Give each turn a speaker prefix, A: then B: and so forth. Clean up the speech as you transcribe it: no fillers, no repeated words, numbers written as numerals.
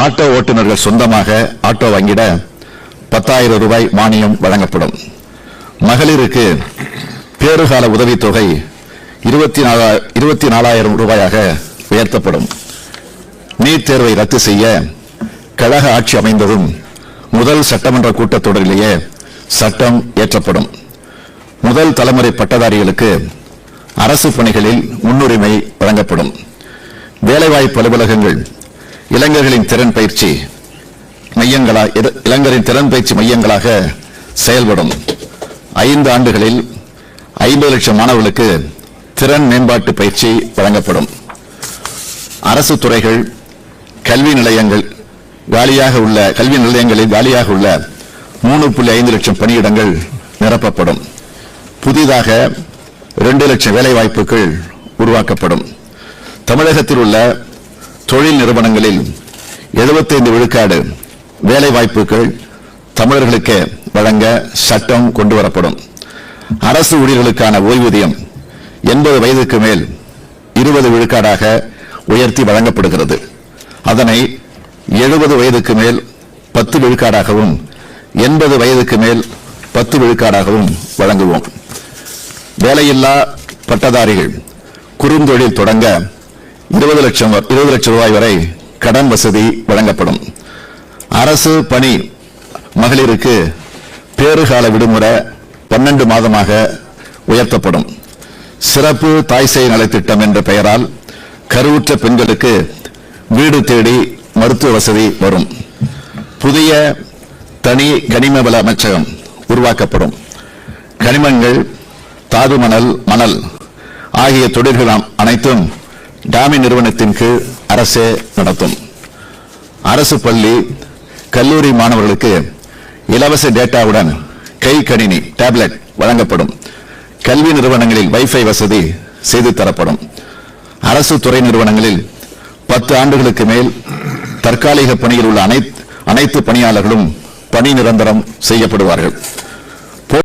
A: Auto ஓட்டுநர்கள் சொந்தமாக auto வாங்கிட 10,000 ரூபாய் மானியம் வழங்கப்படும். மகளிருக்கு பேறுகால உதவித்தொகை 24,000 ரூபாயாக உயர்த்தப்படும். நீட் தேர்வை ரத்து செய்ய கழக ஆட்சி அமைந்ததும் முதல் சட்டமன்ற கூட்டத்தொடரிலேயே சட்டம் இயற்றப்படும். முதல் தலைமுறை பட்டதாரிகளுக்கு அரசு பணிகளில் முன்னுரிமை வழங்கப்படும். வேலைவாய்ப்பு அலுவலகங்கள் இளைஞர்களின் திறன் பயிற்சி மையங்களாக செயல்படும். 5 ஆண்டுகளில் 50 லட்சம் மாணவர்களுக்கு திறன் மேம்பாட்டு பயிற்சி வழங்கப்படும். அரசு துறைகள் கல்வி நிலையங்களில் காலியாக உள்ள 3.5 லட்சம் பணியிடங்கள் நிரப்பப்படும். புதிதாக 2 லட்சம் வேலை வாய்ப்புகள் உருவாக்கப்படும். தமிழகத்தில் உள்ள தொழில் நிறுவனங்களில் 75 விழுக்காடு வேலை வாய்ப்புகள் தமிழர்களுக்கு வழங்க சட்டம் கொண்டு வரப்படும். அரசு ஊழியர்களுக்கான ஓய்வூதியம் 80 வயதுக்கு மேல் 20 விழுக்காடாக உயர்த்தி வழங்கப்படுகிறது. அதனை 70 வயதுக்கு மேல் 10 விழுக்காடாகவும் 80 வயதுக்கு மேல் 10 விழுக்காடாகவும் வழங்குவோம். வேலையில்லா பட்டதாரிகள் குறுந்தொழில் தொடங்க 20 லட்சம் ரூபாய் வரை கடன் வசதி வழங்கப்படும். அரசு பணி மகளிருக்கு பேறுகால விடுமுறை 12 மாதமாக உயர்த்தப்படும். சிறப்பு தாய் சேய் நலத்திட்டம் என்ற பெயரால் கருவுற்ற பெண்களுக்கு வீடு தேடி மருத்துவ வசதி வரும். புதிய தனி கனிம வள அமைச்சகம் உருவாக்கப்படும். கனிமங்கள், தாது மணல் ஆகிய தொழில்கள் அனைத்தும் டாமி நிறுவனத்தின் கீழ் அரசே நடத்தும். அரசு பள்ளி கல்லூரி மாணவர்களுக்கு இலவச டேட்டாவுடன் கை கணினி டேப்லெட் வழங்கப்படும். கல்வி நிறுவனங்களில் வைஃபை வசதி செய்து தரப்படும். அரசு துறை நிறுவனங்களில் 10 ஆண்டுகளுக்கு மேல் தற்காலிக பணியில் உள்ள அனைத்து பணியாளர்களும் பணி நிரந்தரம் செய்யப்படுவார்கள்.